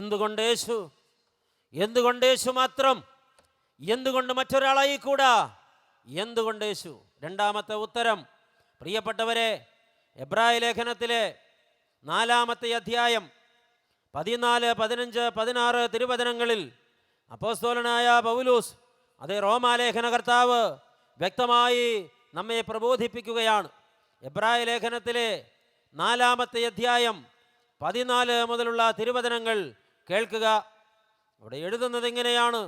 എന്തുകൊണ്ട് യേശു? എന്തുകൊണ്ട് യേശു മാത്രം? എന്തുകൊണ്ട് മറ്റൊരാളായി കൂടാ? എന്തുകൊണ്ട് യേശു? രണ്ടാമത്തെ ഉത്തരം, പ്രിയപ്പെട്ടവരെ, എബ്രായ ലേഖനത്തിലെ 4-ാമത്തെ അധ്യായം 14, 15, 16 തിരുവചനങ്ങളിൽ അപ്പോസ്തലനായ പൗലോസ്, അതേ റോമാലേഖന കർത്താവ്, വ്യക്തമായി നമ്മെ പ്രബോധിപ്പിക്കുകയാണ്. എബ്രായ ലേഖനത്തിലെ 4-ാമത്തെ അധ്യായം 14 മുതലുള്ള തിരുവചനങ്ങൾ കേൾക്കുക. അവിടെ എഴുതുന്നത് ഇങ്ങനെയാണ്: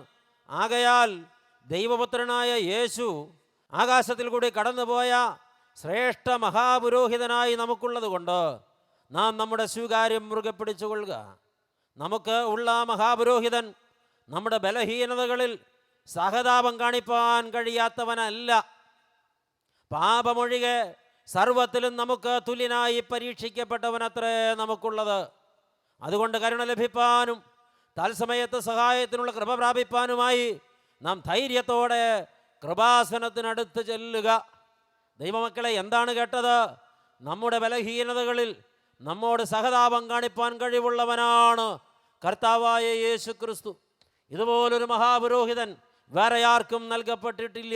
ആകയാൽ ദൈവപുത്രനായ യേശു ആകാശത്തിൽ കൂടി കടന്നുപോയ ശ്രേഷ്ഠ മഹാപുരോഹിതനായി നമുക്കുള്ളത് കൊണ്ട് നാം നമ്മുടെ സ്വീകാര്യം മുറുകെ പിടിച്ചുകൊള്ളുക. നമുക്ക് ഉള്ള മഹാപുരോഹിതൻ നമ്മുടെ ബലഹീനതകളിൽ സഹതാപം കാണിപ്പാൻ കഴിയാത്തവനല്ല. പാപമൊഴികെ സർവത്തിലും നമുക്ക് തുല്യനായി പരീക്ഷിക്കപ്പെട്ടവനത്രേ നമുക്കുള്ളത്. അതുകൊണ്ട് കരുണ ലഭിപ്പാനും തത്സമയത്ത് സഹായത്തിനുള്ള കൃപ പ്രാപിപ്പാനുമായി നാം ധൈര്യത്തോടെ കൃപാസനത്തിനടുത്ത് ചെല്ലുക. ദൈവമക്കളെ, എന്താണ് കേട്ടത്? നമ്മുടെ ബലഹീനതകളിൽ നമ്മോട് സഹതാപം കാണിപ്പാൻ കഴിവുള്ളവനാണ് കർത്താവായ യേശു ക്രിസ്തു. ഇതുപോലൊരു മഹാപുരോഹിതൻ വേറെ ആർക്കും നൽകപ്പെട്ടിട്ടില്ല.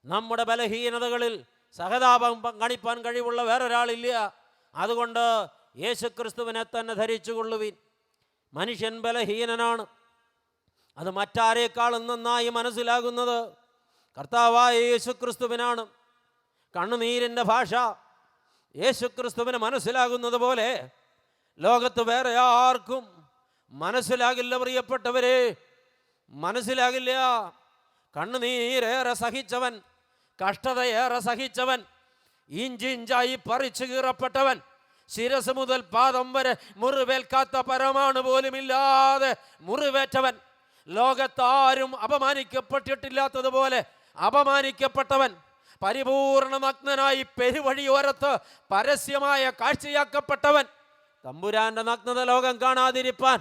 നമ്മുടെ ബലഹീനതകളിൽ സഹതാപം കാണിപ്പാൻ കഴിവുള്ള വേറൊരാളില്ല. അതുകൊണ്ട് യേശു ക്രിസ്തുവിനെ തന്നെ ധരിച്ചുകൊള്ളുവിൻ. മനുഷ്യൻ ബലഹീനനാണ്. അത് മറ്റാരേക്കാളും നന്നായി മനസ്സിലാകുന്നത് കർത്താവായ യേശു ക്രിസ്തുവിനാണ്. കണ്ണുനീരിൻ്റെ ഭാഷ യേശുക്രിസ്തുവിന് മനസ്സിലാകുന്നത് പോലെ ലോകത്ത് വേറെ ആർക്കും മനസ്സിലാകില്ല. പ്രിയപ്പെട്ടവരെ, മനസ്സിലാകില്ല. കണ്ണുനീരേറെ സഹിച്ചവൻ, കഷ്ടതയേറെ സഹിച്ചവൻ, ഇഞ്ചിഞ്ചായി പറിച്ചു കീറപ്പെട്ടവൻ, ശിരസ് മുതൽ പാദം വരെ മുറിവേൽക്കാത്ത പരമാണു പോലുമില്ലാതെ മുറിവേറ്റവൻ, ലോകത്താരും അപമാനിക്കപ്പെട്ടിട്ടില്ലാത്തതുപോലെ അപമാനിക്കപ്പെട്ടവൻ, പരിപൂർണ നഗ്നനായി പെരുവഴിയോരത്ത് പരസ്യമായ കാഴ്ചയാക്കപ്പെട്ടവൻ, തമ്പുരാന്റെ നഗ്നത ലോകം കാണാതിരിപ്പാൻ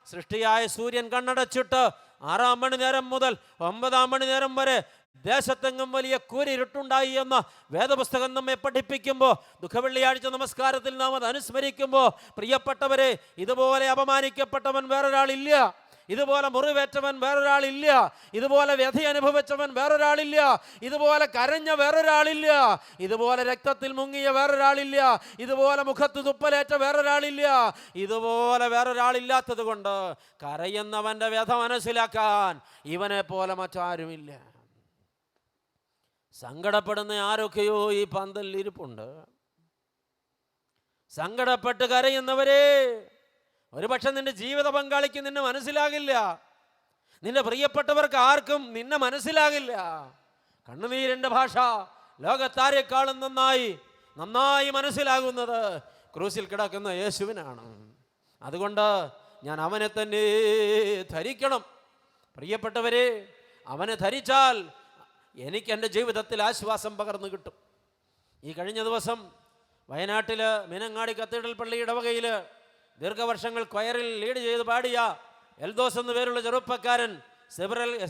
സൃഷ്ടിയായ സൂര്യൻ കണ്ണടച്ചിട്ട് 6-ാം മണിനേരം മുതൽ 9-ാം മണിനേരം വരെ ദേശത്തെങ്ങും വലിയ കൂരിരുട്ടുണ്ടായി എന്ന വേദപുസ്തകം നമ്മെ പഠിപ്പിക്കുമ്പോൾ, ദുഃഖവെള്ളിയാഴ്ച നമസ്കാരത്തിൽ നാം അത് അനുസ്മരിക്കുമ്പോൾ, പ്രിയപ്പെട്ടവരെ, ഇതുപോലെ അപമാനിക്കപ്പെട്ടവൻ വേറൊരാളില്ല. ഇതുപോലെ മുറിവേറ്റവൻ വേറൊരാളില്ല. ഇതുപോലെ വ്യഥ അനുഭവിച്ചവൻ വേറൊരാളില്ല. ഇതുപോലെ കരഞ്ഞ വേറൊരാളില്ല. ഇതുപോലെ രക്തത്തിൽ മുങ്ങിയ വേറൊരാളില്ല. ഇതുപോലെ മുഖത്ത് തുപ്പലേറ്റ വേറൊരാളില്ല. ഇതുപോലെ വേറൊരാളില്ലാത്തത് കൊണ്ട് കരയുന്നവൻ്റെ വ്യഥ മനസ്സിലാക്കാൻ ഇവനെ പോലെ മറ്റാരുമില്ല. സങ്കടപ്പെടുന്ന ആരൊക്കെയോ ഈ പന്തലിൽ ഇരിപ്പുണ്ട്. സങ്കടപ്പെട്ട് കരയുന്നവരെ, ഒരുപക്ഷെ നിന്റെ ജീവിത പങ്കാളിക്ക് നിന്നെ മനസ്സിലാകില്ല. നിന്റെ പ്രിയപ്പെട്ടവർക്ക് ആർക്കും നിന്നെ മനസ്സിലാകില്ല. കണ്ണുനീരിൻ്റെ ഭാഷ ലോകത്താരെക്കാളും നന്നായി മനസ്സിലാകുന്നത് ക്രൂസിൽ കിടക്കുന്ന യേശുവിനാണ്. അതുകൊണ്ട് ഞാൻ അവനെ തന്നെ ധരിക്കണം. പ്രിയപ്പെട്ടവരെ, അവനെ ധരിച്ചാൽ എനിക്ക് എൻ്റെ ജീവിതത്തിൽ ആശ്വാസം പകർന്നു കിട്ടും. ഈ കഴിഞ്ഞ ദിവസം വയനാട്ടിൽ മീനങ്ങാടി കത്തീഡ്രൽ പള്ളി ഇടവകയിൽ ദീർഘവർഷങ്ങൾ ക്വയറിൽ ലീഡ് ചെയ്ത് പാടിയ എൽദോസ് എന്നു പേരുള്ള ചെറുപ്പക്കാരൻ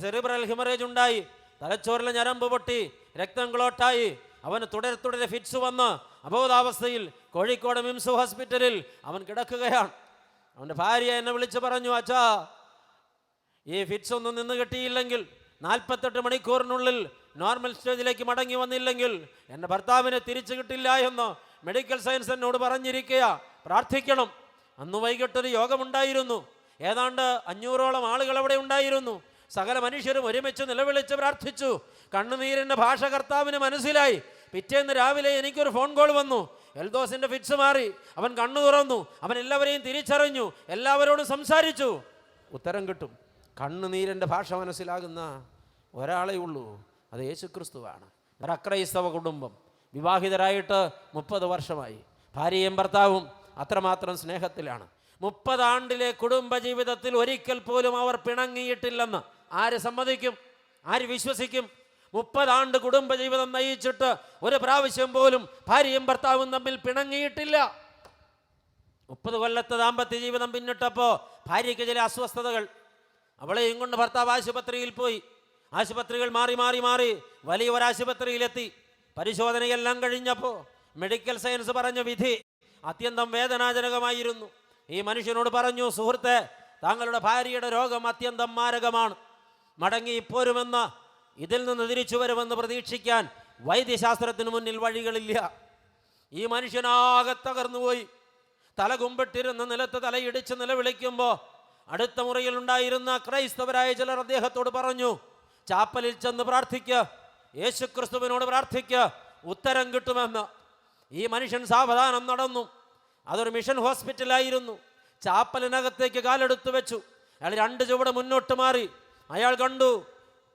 സെറിബ്രൽ ഹിമറേജ് ഉണ്ടായി. തലച്ചോറിലെ ഞരമ്പ് പൊട്ടി രക്തം ക്ലോട്ടായി. അവന് തുടരെ ഫിറ്റ്സ് വന്ന് അബോധാവസ്ഥയിൽ കോഴിക്കോട് മിംസ് ഹോസ്പിറ്റലിൽ അവൻ കിടക്കുകയാണ്. അവൻ്റെ ഭാര്യ എന്നെ വിളിച്ച് പറഞ്ഞു, അച്ഛാ, ഈ ഫിറ്റ്സ് ഒന്നും നിന്ന് കിട്ടിയില്ലെങ്കിൽ, 48 മണിക്കൂറിനുള്ളിൽ നോർമൽ സ്റ്റേജിലേക്ക് മടങ്ങി വന്നില്ലെങ്കിൽ എൻ്റെ ഭർത്താവിനെ തിരിച്ചു കിട്ടില്ല എന്ന് മെഡിക്കൽ സയൻസ് എന്നോട് പറഞ്ഞിരിക്കുക. പ്രാർത്ഥിക്കണം. അന്ന് വൈകിട്ടൊരു യോഗമുണ്ടായിരുന്നു. ഏതാണ്ട് 500ഓളം ആളുകൾ അവിടെ ഉണ്ടായിരുന്നു. സകല മനുഷ്യരും ഒരുമിച്ച് നിലവിളിച്ച് പ്രാർത്ഥിച്ചു. കണ്ണുനീരിൻ്റെ ഭാഷ കർത്താവിന് മനസ്സിലായി. പിറ്റേന്ന് രാവിലെ എനിക്കൊരു ഫോൺ കോൾ വന്നു. എൽദോസിൻ്റെ ഫിറ്റ്സ് മാറി. അവൻ കണ്ണു തുറന്നു. അവൻ എല്ലാവരെയും തിരിച്ചറിഞ്ഞു. എല്ലാവരോടും സംസാരിച്ചു. ഉത്തരം കിട്ടും. കണ്ണുനീരിൻ്റെ ഭാഷ മനസ്സിലാകുന്ന ഒരാളേ ഉള്ളൂ, അത് യേശുക്രിസ്തുവാണ്. ഒരു അക്രൈസ്തവ കുടുംബം, വിവാഹിതരായിട്ട് 30 വർഷമായി. ഭാര്യയും ഭർത്താവും അത്രമാത്രം സ്നേഹത്തിലാണ്. 30 ആണ്ടിലെ കുടുംബജീവിതത്തിൽ ഒരിക്കൽ പോലും അവർ പിണങ്ങിയിട്ടില്ലെന്ന് ആര് സമ്മതിക്കും? ആര് വിശ്വസിക്കും? 30 ആണ്ട് കുടുംബജീവിതം നയിച്ചിട്ട് ഒരു പ്രാവശ്യം പോലും ഭാര്യയും ഭർത്താവും തമ്മിൽ പിണങ്ങിയിട്ടില്ല. 30 കൊല്ലത്തെ ദാമ്പത്യ ജീവിതം പിന്നിട്ടപ്പോൾ ഭാര്യയ്ക്ക് ചില അസ്വസ്ഥതകൾ. അവളെയും കൊണ്ട് ഭർത്താവ് ആശുപത്രിയിൽ പോയി. ആശുപത്രികൾ മാറി വലിയ ഒരാശുപത്രിയിലെത്തി. പരിശോധനയെല്ലാം കഴിഞ്ഞപ്പോൾ മെഡിക്കൽ സയൻസ് പറഞ്ഞ വിധി അത്യന്തം വേദനാജനകമായിരുന്നു. ഈ മനുഷ്യനോട് പറഞ്ഞു, സുഹൃത്തെ, താങ്കളുടെ ഭാര്യയുടെ രോഗം അത്യന്തം മാരകമാണ്, മടങ്ങി പോരുമെന്ന്, ഇതിൽ നിന്ന് തിരിച്ചു വരുമെന്ന് പ്രതീക്ഷിക്കാൻ വൈദ്യശാസ്ത്രത്തിന് മുന്നിൽ വഴികളില്ല. ഈ മനുഷ്യനാകെ തകർന്നുപോയി. തല കുമ്പിട്ടിരുന്ന് നിലത്ത് തലയിടിച്ച് നിലവിളിക്കുമ്പോൾ അടുത്ത മുറിയിൽ ഉണ്ടായിരുന്ന ക്രൈസ്തവരായ ചിലർ അദ്ദേഹത്തോട് പറഞ്ഞു, ചാപ്പലിൽ ചെന്ന് പ്രാർത്ഥിക്കുക, യേശുക്രിസ്തുവിനോട് പ്രാർത്ഥിക്കുക, ഉത്തരം കിട്ടുമെന്ന്. ഈ മനുഷ്യൻ സാവധാനം നടന്നു. അതൊരു മിഷൻ ഹോസ്പിറ്റലായിരുന്നു. ചാപ്പലിനകത്തേക്ക് കാലെടുത്തു വെച്ചു. അയാൾ 2 ചുവട് മുന്നോട്ട് മാറി. അയാൾ കണ്ടു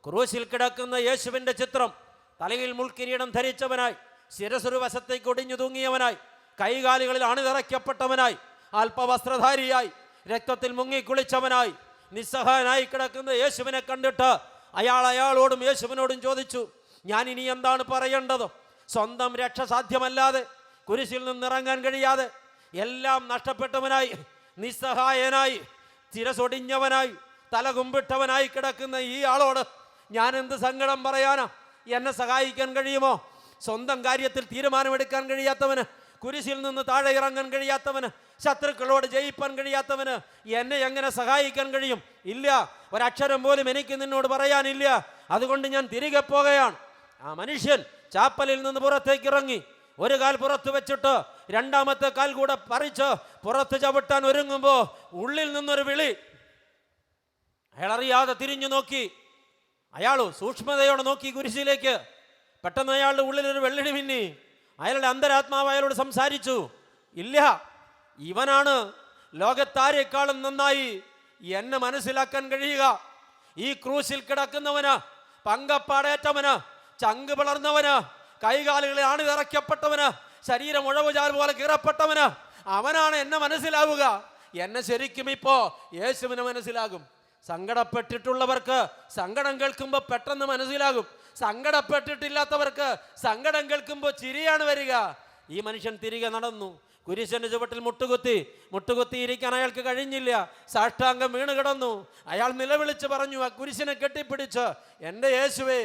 ക്രൂശിൽ കിടക്കുന്ന യേശുവിൻ്റെ ചിത്രം. തലയിൽ മുൾക്കിരീടം ധരിച്ചവനായി, ശിരസ്സൊരു വശത്തേക്ക് ഒടിഞ്ഞു തൂങ്ങിയവനായി, കൈകാലുകളിൽ അണിതറയ്ക്കപ്പെട്ടവനായി, അല്പവസ്ത്രധാരിയായി, രക്തത്തിൽ മുങ്ങിക്കുളിച്ചവനായി, നിസ്സഹായനായി കിടക്കുന്ന യേശുവിനെ കണ്ടിട്ട് അയാളോടും യേശുവിനോടും ചോദിച്ചു, ഞാൻ ഇനി എന്താണ് പറയേണ്ടത്? സ്വന്തം രക്ഷ സാധ്യമല്ലാതെ, കുരിശിൽ നിന്നിറങ്ങാൻ കഴിയാതെ, എല്ലാം നഷ്ടപ്പെട്ടവനായി, നിസ്സഹായനായി, ശിരസൊടിഞ്ഞവനായി, തല കുമ്പിട്ടവനായി കിടക്കുന്ന ഈ ആളോട് ഞാൻ എന്ത് സങ്കടം പറയാനാ? എന്നെ സഹായിക്കാൻ കഴിയുമോ? സ്വന്തം കാര്യത്തിൽ തീരുമാനമെടുക്കാൻ കഴിയാത്തവന്, കുരിശിൽ നിന്ന് താഴെ ഇറങ്ങാൻ കഴിയാത്തവന്, ശത്രുക്കളോട് ജയിപ്പാൻ കഴിയാത്തവന് എന്നെ എങ്ങനെ സഹായിക്കാൻ കഴിയും? ഇല്ല, ഒരക്ഷരം പോലും എനിക്ക് നിന്നോട് പറയാനില്ല. അതുകൊണ്ട് ഞാൻ തിരികെ പോകുകയാണ്. ആ മനുഷ്യൻ ചാപ്പലിൽ നിന്ന് പുറത്തേക്ക് ഇറങ്ങി. ഒരു കാൽ പുറത്ത് വെച്ചിട്ട് രണ്ടാമത്തെ കാൽ കൂടെ പറിച്ച് പുറത്ത് ചവിട്ടാൻ ഒരുങ്ങുമ്പോൾ ഉള്ളിൽ നിന്നൊരു വിളി. അയാൾ അറിയാതെ തിരിഞ്ഞു നോക്കി. അയാൾ സൂക്ഷ്മതയോടെ നോക്കി കുരിശിലേക്ക്. പെട്ടെന്ന് അയാളുടെ ഉള്ളിലൊരു വെള്ളടി മിന്നി. അയാളുടെ അന്തരാത്മാവ് അയാളോട് സംസാരിച്ചു, ഇല്ല, ഇവനാണ് ലോകത്താരേക്കാളും നന്നായി എന്നെ മനസ്സിലാക്കാൻ കഴിയുക. ഈ ക്രൂശിൽ കിടക്കുന്നവന്, പങ്കപ്പാടേറ്റവന്, ചങ്ക് പിളർന്നവന്, കൈകാലുകളെ അണിതറയ്ക്കപ്പെട്ടവന്, ശരീരം ഉഴവുചാൽ പോലെ കീറപ്പെട്ടവന്, അവനാണ് എന്നെ മനസ്സിലാവുക. എന്നെ ശരിക്കും ഇപ്പോ യേശുവിനെ മനസ്സിലാകും. സങ്കടപ്പെട്ടിട്ടുള്ളവർക്ക് സങ്കടം കേൾക്കുമ്പോൾ പെട്ടെന്ന് മനസ്സിലാകും. സങ്കടപ്പെട്ടിട്ടില്ലാത്തവർക്ക് സങ്കടം കേൾക്കുമ്പോൾ ചിരിയാണ് വരിക. ഈ മനുഷ്യൻ തിരികെ നടന്നു. കുരിശന്റെ ചുവട്ടിൽ മുട്ടുകുത്തിയിരിക്കാൻ അയാൾക്ക് കഴിഞ്ഞില്ല. സാഷ്ടാംഗം വീണ് കിടന്നു. അയാൾ നിലവിളിച്ച് പറഞ്ഞു, ആ കുരിശിനെ കെട്ടിപ്പിടിച്ച്, എൻ്റെ യേശുവേ,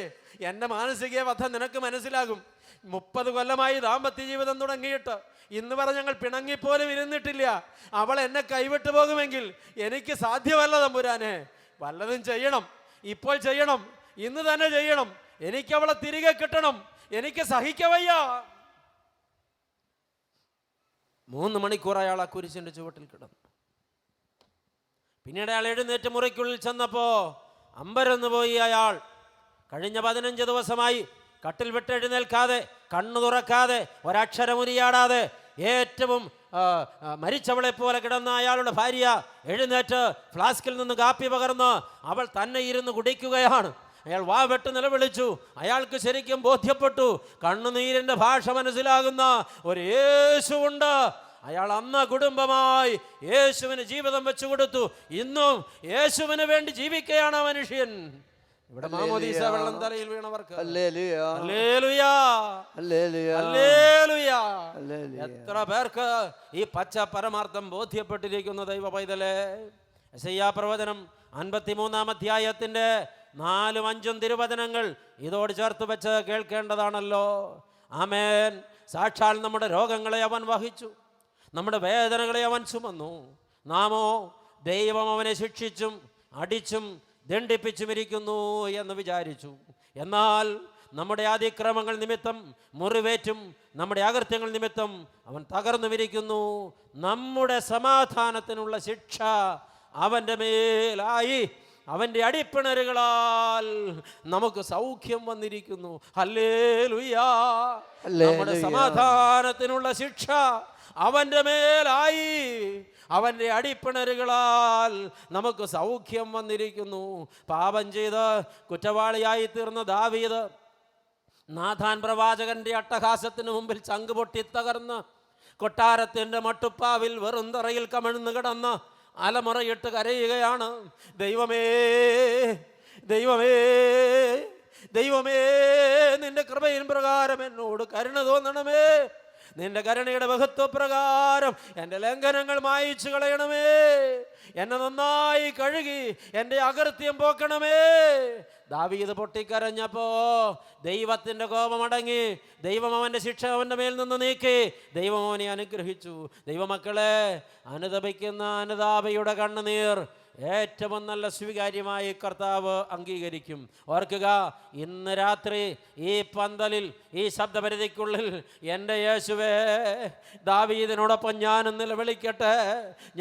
എൻ്റെ മാനസിക വ്യഥ നിനക്ക് മനസ്സിലാകും. 30 കൊല്ലമായി ദാമ്പത്യ ജീവിതം തുടങ്ങിയിട്ട് ഇന്ന് വരെ ഞങ്ങൾ പിണങ്ങിപ്പോലും ഇരുന്നിട്ടില്ല. അവൾ എന്നെ കൈവിട്ടു പോകുമെങ്കിൽ എനിക്ക് സാധ്യമല്ല തമ്പുരാനെ. വല്ലതും ചെയ്യണം, ഇപ്പോൾ ചെയ്യണം, ഇന്ന് തന്നെ ചെയ്യണം. എനിക്ക് അവളെ തിരികെ കിട്ടണം. എനിക്ക് സഹിക്കവയ്യ. 3 മണിക്കൂർ അയാൾ ആ കുരിശിന്റെ ചുവട്ടിൽ കിടന്നു. പിന്നീട് അയാൾ എഴുന്നേറ്റ് മുറിക്കുള്ളിൽ ചെന്നപ്പോ അമ്പരന്ന് പോയി. അയാൾ കഴിഞ്ഞ 15 ദിവസമായി കട്ടിൽ വിട്ടെഴുന്നേൽക്കാതെ, കണ്ണു തുറക്കാതെ, ഒരക്ഷരം ഉരിയാടാതെ, ഏറ്റവും മരിച്ചവളെ പോലെ കിടന്ന അയാളുടെ ഭാര്യ എഴുന്നേറ്റ് ഫ്ലാസ്കിൽ നിന്ന് കാപ്പി പകർന്ന് അവൾ തന്നെ ഇരുന്ന് കുടിക്കുകയാണ്. അയാൾ വാ വെട്ട് നിലവിളിച്ചു. അയാൾക്ക് ശരിക്കും ബോധ്യപ്പെട്ടു, കണ്ണുനീരിൻ്റെ ഭാഷ മനസ്സിലാകുന്ന ഒരു യേശുവുണ്ട്. അയാൾ അന്ന് കുടുംബമായി യേശുവിന് ജീവിതം വെച്ചു കൊടുത്തു. ഇന്നും യേശുവിന് വേണ്ടി ജീവിക്കുകയാണ് ആ മനുഷ്യൻ. ഇവിടെ മാമോദീസ വെള്ളം തലയിൽ വീണവർക്ക് എത്ര പേർക്ക് ഈ പച്ച പരമാർത്ഥം ബോധ്യപ്പെട്ടിരിക്കുന്ന ദൈവ പൈതലേ. യെശയ്യാ പ്രവചനം 53-ാം അധ്യായത്തിന്റെ 4ഉം 5ഉം തിരുവചനങ്ങൾ ഇതോട് ചേർത്ത് വെച്ച് കേൾക്കേണ്ടതാണല്ലോ. ആമേൻ. സാക്ഷാൽ നമ്മുടെ രോഗങ്ങളെ അവൻ വഹിച്ചു, നമ്മുടെ വേദനകളെ അവൻ ചുമന്നു. നാമോ ദൈവം അവനെ ശിക്ഷിച്ചും അടിച്ചും ദണ്ഡിപ്പിച്ചുമിരിക്കുന്നു എന്ന് വിചാരിച്ചു. എന്നാൽ നമ്മുടെ അതിക്രമങ്ങൾ നിമിത്തം മുറിവേറ്റും നമ്മുടെ അകൃത്യങ്ങൾ നിമിത്തം അവൻ തകർന്നുമിരിക്കുന്നു. നമ്മുടെ സമാധാനത്തിനുള്ള ശിക്ഷ അവൻ്റെ മേലായി, അവൻ്റെ അടിപ്പിണരുകളാൽ നമുക്ക് സൗഖ്യം വന്നിരിക്കുന്നു. ഹല്ലേലൂയാ. നമ്മുടെ സമാധാനത്തിനുള്ള ശിക്ഷ അവൻ്റെ മേലായി, അവൻ്റെ അടിപ്പിണരുകളാൽ നമുക്ക് സൗഖ്യം വന്നിരിക്കുന്നു. പാപം ചെയ്ത് കുറ്റവാളിയായി തീർന്ന ദാവീദ് നാഥാൻ പ്രവാചകന്റെ അട്ടഹാസത്തിന് മുമ്പിൽ ചങ്ക് പൊട്ടി തകർന്ന് കൊട്ടാരത്തിൻ്റെ മട്ടുപ്പാവിൽ വെറും തറയിൽ കമിഴ്ന്നു കിടന്ന് അലമുറയിട്ട് കരയുകയാണ്. ദൈവമേ, ദൈവമേ, ദൈവമേ, നിന്റെ കൃപയിൻ പ്രകാരം എന്നോട് കരുണ തോന്നണമേ. നിന്റെ കരുണയുടെ മഹത്വപ്രകാരം എൻ്റെ ലംഘനങ്ങൾ മായിച്ചു കളയണമേ. എന്നെ നന്നായി കഴുകി എൻ്റെ അകൃത്യം പോക്കണമേ. ദാവീദ് പൊട്ടിക്കരഞ്ഞപ്പോ ദൈവത്തിൻ്റെ കോപമടങ്ങി. ദൈവം അവൻ്റെ ശിക്ഷ അവൻ്റെ മേൽ നിന്ന് നീക്കി. ദൈവം അവനെ അനുഗ്രഹിച്ചു. ദൈവമക്കളെ, അനുതപിക്കുന്ന അനുതാപയുടെ കണ്ണുനീർ ഏറ്റവും നല്ല സ്വീകാര്യമായി കർത്താവ് അംഗീകരിക്കും. ഓർക്കുക, ഇന്ന് രാത്രി ഈ പന്തലിൽ, ഈ ശബ്ദപരിധിക്കുള്ളിൽ എൻ്റെ യേശുവേ, ദാവീദിനോടൊപ്പം ഞാൻ നിലവിളിക്കട്ടെ,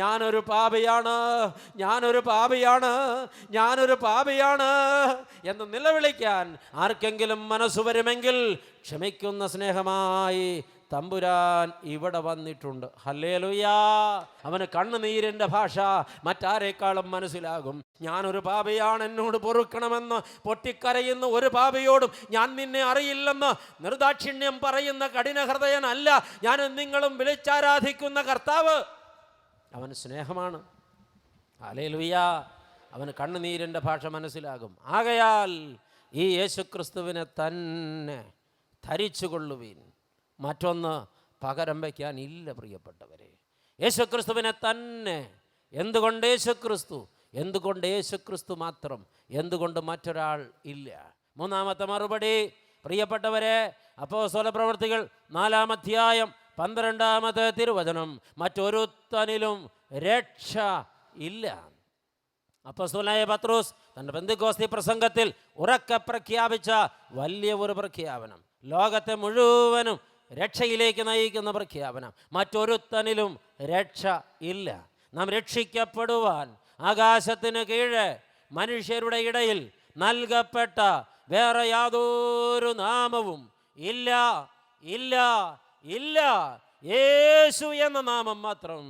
ഞാനൊരു പാപിയാണ്, ഞാനൊരു പാപിയാണ്, ഞാനൊരു പാപിയാണ് എന്ന് നിലവിളിക്കാൻ ആർക്കെങ്കിലും മനസ്സ് വരുമെങ്കിൽ ക്ഷമിക്കുന്ന സ്നേഹമായി തമ്പുരാൻ ഇവിടെ വന്നിട്ടുണ്ട്. ഹല്ലേലൂയാ. അവന് കണ്ണുനീരിൻ്റെ ഭാഷ മറ്റാരേക്കാളും മനസ്സിലാകും. ഞാനൊരു പാപിയാണ്, എന്നോട് പൊറുക്കണമെന്ന് പൊട്ടിക്കരയുന്ന ഒരു പാപിയോടും ഞാൻ നിന്നെ അറിയില്ലെന്ന് നിർദാക്ഷിണ്യം പറയുന്ന കഠിനഹൃദയനല്ല ഞാനും നിങ്ങളും വിളിച്ചാരാധിക്കുന്ന കർത്താവ്. അവന് സ്നേഹമാണ്. ഹല്ലേലൂയാ. അവന് കണ്ണുനീരിൻ്റെ ഭാഷ മനസ്സിലാകും. ആകയാൽ ഈ യേശുക്രിസ്തുവിനെ തന്നെ ധരിച്ചുകൊള്ളുവീൻ. മറ്റൊന്ന് പകരം വയ്ക്കാനില്ല പ്രിയപ്പെട്ടവരെ. യേശുക്രിസ്തുവിനെ തന്നെ. എന്തുകൊണ്ട് യേശുക്രിസ്തു? എന്തുകൊണ്ട് യേശുക്രിസ്തു മാത്രം? എന്തുകൊണ്ട് മറ്റൊരാൾ ഇല്ല? മൂന്നാമത്തെ മറുപടി പ്രിയപ്പെട്ടവരെ, അപ്പോസ്തലപ്രവൃത്തികൾ 4-ാം അധ്യായം 12-ാമത്തെ തിരുവചനം, മറ്റൊരുത്തനിലും രക്ഷ ഇല്ല. അപ്പോസ്തലനായ പത്രോസ് തൻ്റെ പെന്തക്കോസ്തി പ്രസംഗത്തിൽ ഉറക്കെ പ്രഖ്യാപിച്ച വലിയ ഒരു പ്രഖ്യാപനം, ലോകത്തെ മുഴുവനും രക്ഷയിലേക്ക് നയിക്കുന്ന പ്രഖ്യാപനം. മറ്റൊരുത്തനിലും രക്ഷ ഇല്ല. നാം രക്ഷിക്കപ്പെടുവാൻ ആകാശത്തിന് കീഴെ മനുഷ്യരുടെ ഇടയിൽ നൽകപ്പെട്ട വേറെ യാതൊരു നാമവും ഇല്ല, ഇല്ല, ഇല്ല. യേശു എന്ന നാമം മാത്രം.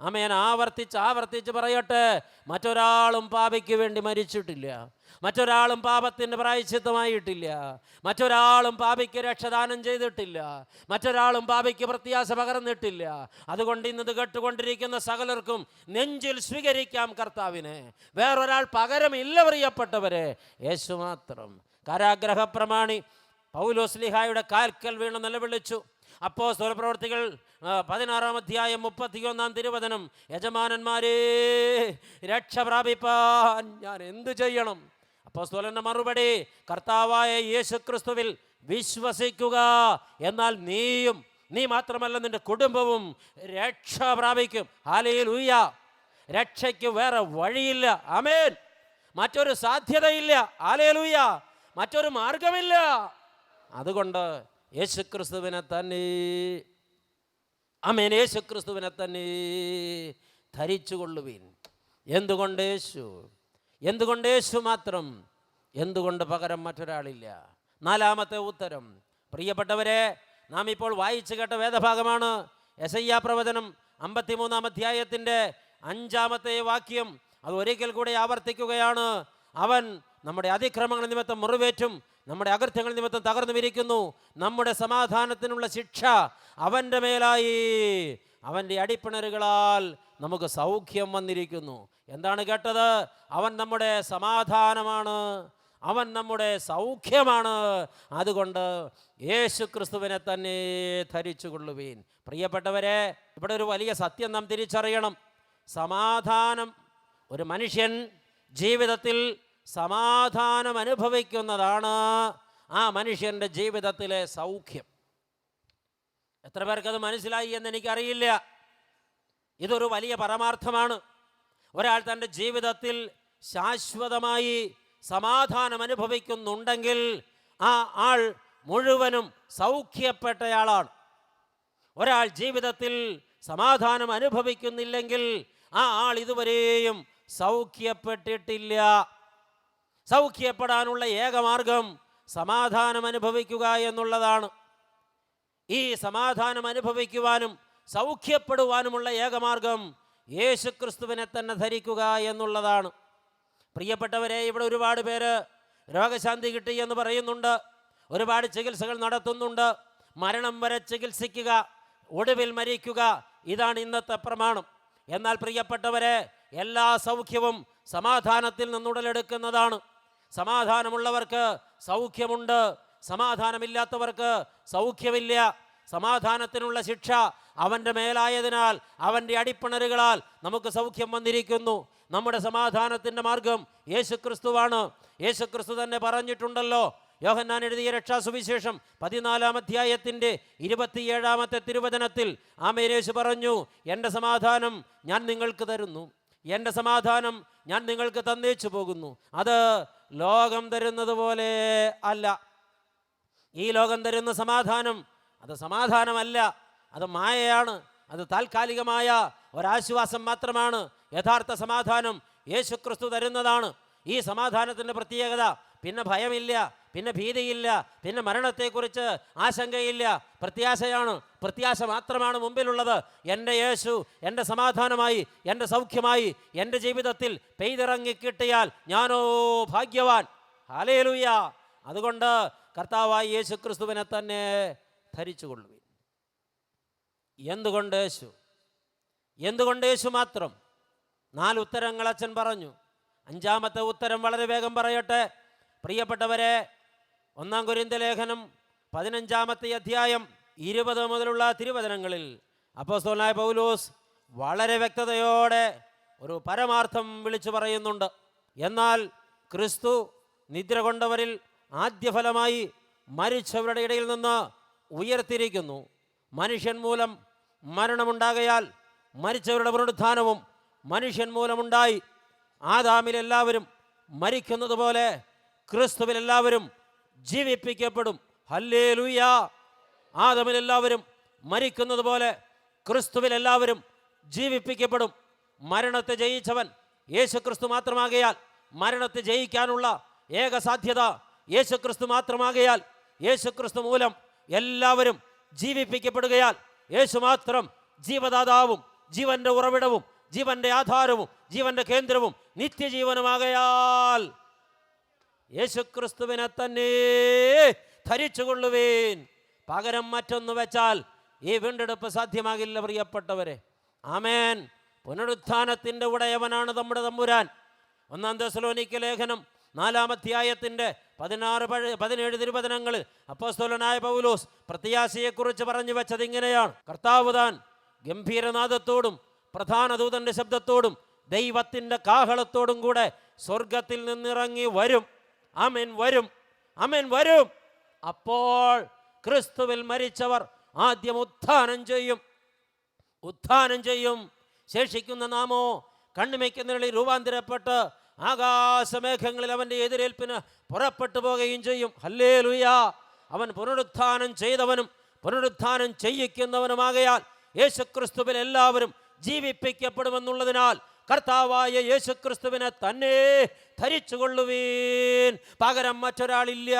ആമേൻ. ആവർത്തിച്ച് പറയട്ടെ, മറ്റൊരാളും പാപിക്ക് വേണ്ടി മരിച്ചിട്ടില്ല, മറ്റൊരാളും പാപത്തിന് പ്രായശ്ചിത്തമായിട്ടില്ല, മറ്റൊരാളും പാപിക്ക് രക്ഷദാനം ചെയ്തിട്ടില്ല, മറ്റൊരാളും പാപിക്ക് പ്രത്യാശ പകർന്നിട്ടില്ല. അതുകൊണ്ട് ഇന്നത് കേട്ടുകൊണ്ടിരിക്കുന്ന സകലർക്കും നെഞ്ചിൽ സ്വീകരിക്കാം കർത്താവിനെ. വേറൊരാൾ പകരമില്ല പ്രിയപ്പെട്ടവരെ, യേശു മാത്രം. കാരാഗ്രഹ പ്രമാണി പൗലോസ്ലീഹായുടെ കാൽക്കൽ വീണ് നിലവിളിച്ചു. അപ്പോസ്തലപ്രവൃത്തികൾ 16-ാം അധ്യായം 31-ാം തിരുവചനം, യജമാനന്മാരെ, രക്ഷ പ്രാപിപ്പാൻ ഞാൻ എന്തു ചെയ്യണം? അപ്പോസ്തലന്റെ മറുപടി, കർത്താവായ യേശുക്രിസ്തുവിൽ വിശ്വസിക്കുക, എന്നാൽ നീയും, നീ മാത്രമല്ല നിന്റെ കുടുംബവും രക്ഷ പ്രാപിക്കും. ഹല്ലേലൂയ. രക്ഷയ്ക്ക് വേറെ വഴിയില്ല. ആമേൻ. മറ്റൊരു സാധ്യതയില്ല. ഹല്ലേലൂയ. മറ്റൊരു മാർഗമില്ല. അതുകൊണ്ട് യേശുക്രിസ്തുവിനെ തന്നെ, ആമേൻ, യേശുക്രിസ്തുവിനെ തന്നെ ധരിച്ചുകൊള്ളുവീൻ. എന്തുകൊണ്ട് യേശു? എന്തുകൊണ്ട് യേശു മാത്രം? എന്തുകൊണ്ട് പകരം മറ്റൊരാളില്ല? നാലാമത്തെ ഉത്തരം പ്രിയപ്പെട്ടവരെ, നാം ഇപ്പോൾ വായിച്ചു കേട്ട വേദഭാഗമാണ് യെശയ്യാ പ്രവചനം 53-ാം അധ്യായത്തിൻ്റെ 5-ാമത്തെ വാക്യം. അത് ഒരിക്കൽ കൂടെ ആവർത്തിക്കുകയാണ്. അവൻ നമ്മുടെ അതിക്രമങ്ങൾ നിമിത്തം മുറിവേറ്റും നമ്മുടെ അകൃത്യങ്ങൾ നിമിത്തം തകർന്നു വിരിക്കുന്നു. നമ്മുടെ സമാധാനത്തിനുള്ള ശിക്ഷ അവൻ്റെ മേലായി, അവൻ്റെ അടിപ്പിണരുകളാൽ നമുക്ക് സൗഖ്യം വന്നിരിക്കുന്നു. എന്താണ് കേട്ടത്? അവൻ നമ്മുടെ സമാധാനമാണ്, അവൻ നമ്മുടെ സൗഖ്യമാണ്. അതുകൊണ്ട് യേശുക്രിസ്തുവിനെ തന്നെ ധരിച്ചുകൊള്ളുവീൻ. പ്രിയപ്പെട്ടവരെ, ഇവിടെ ഒരു വലിയ സത്യം നാം തിരിച്ചറിയണം. സമാധാനം, ഒരു മനുഷ്യൻ ജീവിതത്തിൽ സമാധാനം അനുഭവിക്കുന്നതാണ് ആ മനുഷ്യൻ്റെ ജീവിതത്തിലെ സൗഖ്യം. എത്ര പേർക്കത് മനസ്സിലായി എന്ന് എനിക്കറിയില്ല. ഇതൊരു വലിയ പരമാർത്ഥമാണ്. ഒരാൾ തൻ്റെ ജീവിതത്തിൽ ശാശ്വതമായി സമാധാനം അനുഭവിക്കുന്നുണ്ടെങ്കിൽ ആ ആൾ മുഴുവനും സൗഖ്യപ്പെട്ടയാളാണ്. ഒരാൾ ജീവിതത്തിൽ സമാധാനം അനുഭവിക്കുന്നില്ലെങ്കിൽ ആ ആൾ ഇതുവരെയും സൗഖ്യപ്പെട്ടിട്ടില്ല. സൗഖ്യപ്പെടാനുള്ള ഏകമാർഗം സമാധാനം അനുഭവിക്കുക എന്നുള്ളതാണ്. ഈ സമാധാനം അനുഭവിക്കുവാനും സൗഖ്യപ്പെടുവാനുമുള്ള ഏകമാർഗം യേശുക്രിസ്തുവിനെ തന്നെ ധരിക്കുക എന്നുള്ളതാണ്. പ്രിയപ്പെട്ടവരെ, ഇവിടെ ഒരുപാട് പേര് രോഗശാന്തി കിട്ടി എന്ന് പറയുന്നുണ്ട്, ഒരുപാട് ചികിത്സകൾ നടത്തുന്നുണ്ട്. മരണം വരെ ചികിത്സിക്കുക, ഒടുവിൽ മരിക്കുക, ഇതാണ് ഇന്നത്തെ പ്രമാണം. എന്നാൽ പ്രിയപ്പെട്ടവരെ, എല്ലാ സൗഖ്യവും സമാധാനത്തിൽ നിന്നുടലെടുക്കുന്നതാണ്. സമാധാനമുള്ളവർക്ക് സൗഖ്യമുണ്ട്, സമാധാനമില്ലാത്തവർക്ക് സൗഖ്യമില്ല. സമാധാനത്തിനുള്ള ശിക്ഷ അവൻ്റെ മേലായതിനാൽ, അവൻ്റെ അടിപ്പിണരുകളാൽ നമുക്ക് സൗഖ്യം വന്നിരിക്കുന്നു. നമ്മുടെ സമാധാനത്തിൻ്റെ മാർഗം യേശുക്രിസ്തുവാണ്. യേശുക്രിസ്തു തന്നെ പറഞ്ഞിട്ടുണ്ടല്ലോ, യോഹന്നാൻ എഴുതിയ രക്ഷാസുവിശേഷം 14-ാം അധ്യായത്തിൻ്റെ 27-ാമത്തെ തിരുവചനത്തിൽ ആമേൻ, യേശു പറഞ്ഞു, എൻ്റെ സമാധാനം ഞാൻ നിങ്ങൾക്ക് തരുന്നു, എൻ്റെ സമാധാനം ഞാൻ നിങ്ങൾക്ക് തന്നേച്ചു പോകുന്നു. അത് ലോകം തരുന്നത് പോലെ അല്ല. ഈ ലോകം തരുന്ന സമാധാനം അത് സമാധാനമല്ല, അത് മായയാണ്. അത് താൽക്കാലികമായ ഒരാശ്വാസം മാത്രമാണ്. യഥാർത്ഥ സമാധാനം യേശുക്രിസ്തു തരുന്നതാണ്. ഈ സമാധാനത്തിൻ്റെ പ്രത്യേകത, പിന്നെ ഭയമില്ല, പിന്നെ ഭീതിയില്ല, പിന്നെ മരണത്തെക്കുറിച്ച് ആശങ്കയില്ല. പ്രത്യാശയാണ്. പ്രത്യാശ മാത്രമാണ് മുമ്പിലുള്ളത്. എൻ്റെ യേശു എൻ്റെ സമാധാനമായി, എൻ്റെ സൗഖ്യമായി എൻ്റെ ജീവിതത്തിൽ പെയ്തിറങ്ങി കിട്ടിയാൽ ഞാനോ ഭാഗ്യവാൻ. ഹല്ലേലൂയ. അതുകൊണ്ട് കർത്താവായ യേശു ക്രിസ്തുവിനെ തന്നെ ധരിച്ചുകൊള്ളുവിൻ. എന്തുകൊണ്ട് യേശു? എന്തുകൊണ്ട് യേശു മാത്രം? 4 ഉത്തരങ്ങൾ അച്ഛൻ പറഞ്ഞു. 5-ാമത്തെ ഉത്തരം വളരെ വേഗം പറയട്ടെ. പ്രിയപ്പെട്ടവരെ, 1 കൊരിന്ത്യർ ലേഖനം 15-ാമത്തെ അധ്യായം 20 മുതലുള്ള തിരുവചനങ്ങളിൽ അപ്പോസ്തലനായ പൗലോസ് വളരെ വ്യക്തതയോടെ ഒരു പരമാർത്ഥം വിളിച്ചു പറയുന്നുണ്ട്. എന്നാൽ ക്രിസ്തു നിദ്ര കൊണ്ടവരിൽ ആദ്യഫലമായി മരിച്ചവരുടെ ഇടയിൽ നിന്ന് ഉയർത്തിരിക്കുന്നു. മനുഷ്യൻ മൂലം മരണമുണ്ടാകയാൽ മരിച്ചവരുടെ പുനരുത്ഥാനവും മനുഷ്യൻ മൂലമുണ്ടായി. ആദാമിൽ എല്ലാവരും മരിക്കുന്നത് പോലെ ക്രിസ്തുവിൽ എല്ലാവരും ജീവിപ്പിക്കപ്പെടും. ഹല്ലേലൂയ. ആദാമിൽ എല്ലാവരും മരിക്കുന്നത് പോലെ ക്രിസ്തുവിൽ എല്ലാവരും ജീവിപ്പിക്കപ്പെടും. മരണത്തെ ജയിച്ചവൻ യേശുക്രിസ്തു മാത്രമാകയാൽ മരണത്തെ ജയിക്കാനുള്ള ഏക സാധ്യത യേശുക്രിസ്തു മാത്രമാകയാൽ യേശുക്രിസ്തു മൂലം എല്ലാവരും ജീവിപ്പിക്കപ്പെടുകയാൽ യേശു മാത്രം ജീവദാതാവും ജീവന്റെ ഉറവിടവും ജീവന്റെ ആധാരവും ജീവന്റെ കേന്ദ്രവും നിത്യജീവനുമാകയാൽ യേശുക്രിസ്തുവിനെ തന്നെ ധരിച്ചുകൊള്ളുവേൻ. പകരം മറ്റൊന്ന് വെച്ചാൽ ഈ വീണ്ടെടുപ്പ് സാധ്യമാകില്ല പ്രിയപ്പെട്ടവരെ. ആമേൻ. പുനരുത്ഥാനത്തിൻ്റെ ഉടയവനാണ് നമ്മുടെ തമ്പുരാൻ. 1 തെസ്സലോനിക്യ ലേഖനം 4-ാം അധ്യായത്തിൻ്റെ 16-17 തിരുവചനങ്ങളിൽ അപ്പോസ്തലനായ പൗലോസ് പ്രത്യാശയെക്കുറിച്ച് പറഞ്ഞു വെച്ചത് ഇങ്ങനെയാണ്. കർത്താവ് താൻ ഗംഭീരനാദത്തോടും പ്രധാന ദൂതന്റെ ശബ്ദത്തോടും ദൈവത്തിൻ്റെ കാഹളത്തോടും കൂടെ സ്വർഗത്തിൽ നിന്നിറങ്ങി വരും. ആമേൻ, വരും. ആമേൻ, വരും. അപ്പോൾ ക്രിസ്തുവിൽ മരിച്ചവർ ആദ്യം ഉത്ഥാനം ചെയ്യും. ഉത്ഥാനം ചെയ്യും. ശേഷിക്കുന്ന നാമോ കണ്ണിമയ്ക്കുന്നതിൽ രൂപാന്തരപ്പെട്ട് ആകാശമേഘങ്ങളിൽ അവൻ്റെ എതിരേൽപ്പിന് പുറപ്പെട്ടു പോകുകയും ചെയ്യും. ഹല്ലേലൂയ. അവൻ പുനരുത്ഥാനം ചെയ്തവനും പുനരുത്ഥാനം ചെയ്യിക്കുന്നവനുമാകയാൽ യേശുക്രിസ്തുവിൽ എല്ലാവരും ജീവിപ്പിക്കപ്പെടുമെന്നുള്ളതിനാൽ കർത്താവായ യേശുക്രിസ്തുവിനെ തന്നെ ധരിച്ചുകൊള്ളുവീൻ. പകരം മറ്റൊരാളില്ല.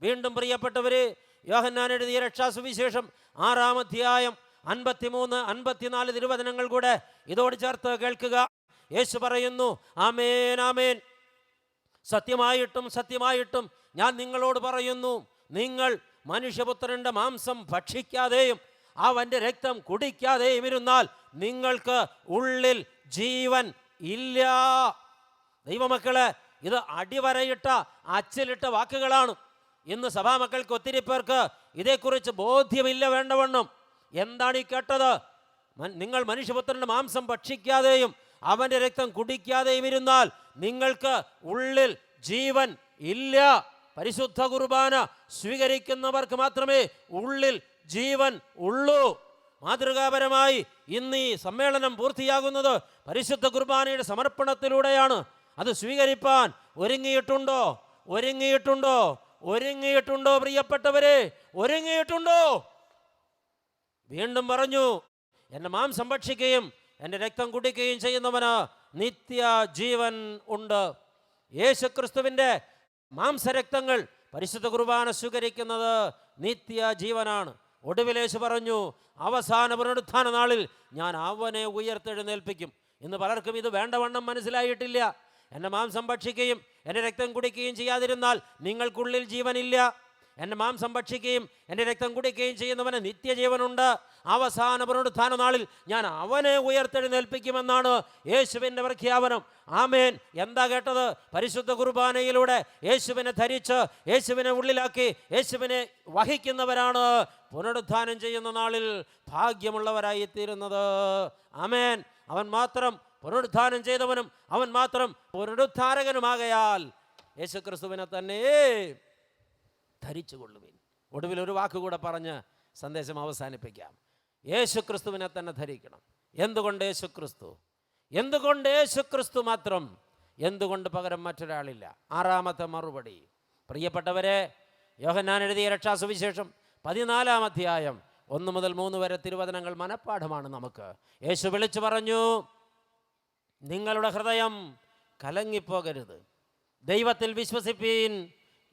വീണ്ടും പ്രിയപ്പെട്ടവരെ, യോഹന്നാൻ എഴുതിയ രക്ഷാസുവിശേഷം 6-ാം അധ്യായം 53-54 തിരുവചനങ്ങൾ കൂടെ ഇതോട് ചേർത്ത് കേൾക്കുക. യേശു പറയുന്നു, ആമേൻ, ആമേൻ, സത്യമായിട്ടും സത്യമായിട്ടും ഞാൻ നിങ്ങളോട് പറയുന്നു, നിങ്ങൾ മനുഷ്യപുത്രൻ്റെ മാംസം ഭക്ഷിക്കാതെയും അവൻ്റെ രക്തം കുടിക്കാതെയും ഇരുന്നാൽ നിങ്ങൾക്ക് ഉള്ളിൽ ജീവൻ ഇല്ല. ദൈവമക്കളെ, ഇത് അടിവരയിട്ട അച്ചിലിട്ട വാക്കുകളാണ്. ഇന്ന് സഭാമക്കൾക്ക് ഒത്തിരി പേർക്ക് ഇതേക്കുറിച്ച് ബോധ്യമില്ല വേണ്ടവണ്ണം. എന്താണ് ഈ കേട്ടത്? നിങ്ങൾ മനുഷ്യപുത്രൻ്റെ മാംസം ഭക്ഷിക്കാതെയും അവൻ്റെ രക്തം കുടിക്കാതെയും ഇരുന്നാൽ നിങ്ങൾക്ക് ഉള്ളിൽ ജീവൻ ഇല്ല. പരിശുദ്ധ കുർബാന സ്വീകരിക്കുന്നവർക്ക് മാത്രമേ ഉള്ളിൽ ജീവൻ ഉള്ളൂ. മാതൃകാപരമായി ഇന്ന് ഈ സമ്മേളനം പൂർത്തിയാകുന്നത് പരിശുദ്ധ കുർബാനയുടെ സമർപ്പണത്തിലൂടെയാണ്. അത് സ്വീകരിപ്പാൻ ഒരുങ്ങിയിട്ടുണ്ടോ? ഒരുങ്ങിയിട്ടുണ്ടോ? ഒരുങ്ങിയിട്ടുണ്ടോ പ്രിയപ്പെട്ടവരെ? ഒരുങ്ങിയിട്ടുണ്ടോ? വീണ്ടും പറഞ്ഞു, എൻ്റെ മാംസം ഭക്ഷിക്കുകയും എൻ്റെ രക്തം കുടിക്കുകയും ചെയ്യുന്നവന് നിത്യ ജീവൻ ഉണ്ട്. യേശുക്രിസ്തുവിൻ്റെ മാംസരക്തങ്ങൾ പരിശുദ്ധ കുർബാന സ്വീകരിക്കുന്നത് നിത്യ ജീവനാണ്. ഒടുവിൽ യേശു പറഞ്ഞു, അവസാന പുനരുത്ഥാന നാളിൽ ഞാൻ അവനെ ഉയർത്തെഴുന്നേൽപ്പിക്കും. ഇന്ന് പലർക്കും ഇത് വേണ്ടവണ്ണം മനസ്സിലായിട്ടില്ല. എൻ്റെ മാംസം ഭക്ഷിക്കുകയും എൻ്റെ രക്തം കുടിക്കുകയും ചെയ്യാതിരുന്നാൽ നിങ്ങൾക്കുള്ളിൽ ജീവനില്ല. എൻ്റെ മാംസം ഭക്ഷിക്കുകയും എൻ്റെ രക്തം കുടിക്കുകയും ചെയ്യുന്നവന് നിത്യജീവനുണ്ട്. അവസാന പുനരുത്ഥാന നാളിൽ ഞാൻ അവനെ ഉയർത്തെഴുന്നേൽപ്പിക്കുമെന്നാണ് യേശുവിൻ്റെ പ്രഖ്യാപനം. ആമേൻ. എന്താ കേട്ടത്? പരിശുദ്ധ കുർബാനയിലൂടെ യേശുവിനെ ധരിച്ച് യേശുവിനെ ഉള്ളിലാക്കി യേശുവിനെ വഹിക്കുന്നവരാണ് പുനരുത്ഥാനം ചെയ്യുന്ന നാളിൽ ഭാഗ്യമുള്ളവരായിത്തീരുന്നത്. ആമേൻ. അവൻ മാത്രം പുനരുത്ഥാനം ചെയ്തവനും അവൻ മാത്രം പുനരുദ്ധാരകനുമാകയാൽ യേശുക്രിസ്തുവിനെ തന്നെ ധരിച്ചുകൊള്ളുവിൻ. ഒടുവിൽ ഒരു വാക്കുകൂടെ പറഞ്ഞ് സന്ദേശം അവസാനിപ്പിക്കാം. യേശുക്രിസ്തുവിനെ തന്നെ ധരിക്കണം. എന്തുകൊണ്ട് യേശുക്രിസ്തു? എന്തുകൊണ്ട് യേശുക്രിസ്തു മാത്രം? എന്തുകൊണ്ട് പകരം മറ്റൊരാളില്ല? ആറാമത്തെ മറുപടി, പ്രിയപ്പെട്ടവരെ, യോഹന്നാൻ എഴുതിയ രക്ഷാസുവിശേഷം 14-ാം അധ്യായം 1 മുതൽ 3 വരെ തിരുവചനങ്ങൾ മനഃപ്പാഠമാണ് നമുക്ക്. യേശു വിളിച്ചു പറഞ്ഞു, നിങ്ങളുടെ ഹൃദയം കലങ്ങിപ്പോകരുത്. ദൈവത്തിൽ വിശ്വസിപ്പീൻ,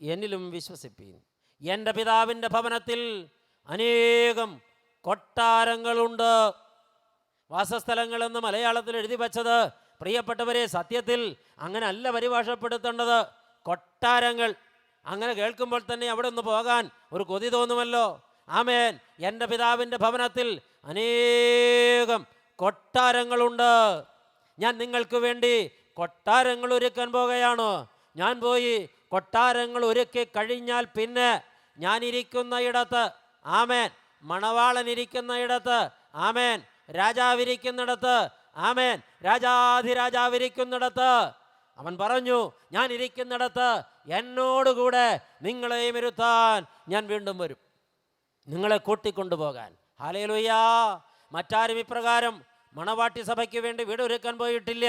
എന്നിലും വിശ്വസിപ്പീൻ. എൻ്റെ പിതാവിൻ്റെ ഭവനത്തിൽ അനേകം കൊട്ടാരങ്ങളുണ്ട്. വാസസ്ഥലങ്ങളെന്ന് മലയാളത്തിൽ എഴുതി വച്ചത്, പ്രിയപ്പെട്ടവരെ, സത്യത്തിൽ അങ്ങനെ അല്ല പരിഭാഷപ്പെടുത്തേണ്ടത്. കൊട്ടാരങ്ങൾ. അങ്ങനെ കേൾക്കുമ്പോൾ തന്നെ അവിടെ ഒന്ന് പോകാൻ ഒരു കൊതി തോന്നുമല്ലോ. ആമേൻ. എൻ്റെ പിതാവിൻ്റെ ഭവനത്തിൽ അനേകം കൊട്ടാരങ്ങളുണ്ട്. ഞാൻ നിങ്ങൾക്ക് വേണ്ടി കൊട്ടാരങ്ങൾ ഒരുക്കാൻ പോകുകയാണ്. ഞാൻ പോയി കൊട്ടാരങ്ങൾ ഒരുക്കി കഴിഞ്ഞാൽ പിന്നെ ഞാനിരിക്കുന്ന ഇടത്ത്, ആമേൻ, മണവാളൻ ഇരിക്കുന്ന ഇടത്ത്, ആമേൻ, രാജാവിരിക്കുന്നിടത്ത്, ആമേൻ, രാജാധിരാജാവിരിക്കുന്നിടത്ത്, അവൻ പറഞ്ഞു, ഞാൻ ഇരിക്കുന്നിടത്ത് എന്നോടുകൂടെ നിങ്ങളെയും ഇരുത്താൻ ഞാൻ വീണ്ടും വരും, നിങ്ങളെ കൂട്ടിക്കൊണ്ടുപോകാൻ. ഹല്ലേലൂയാ. മറ്റാരും ഇപ്രകാരം മണവാട്ടി സഭയ്ക്ക് വേണ്ടി വീട് ഒരുക്കാൻ പോയിട്ടില്ല,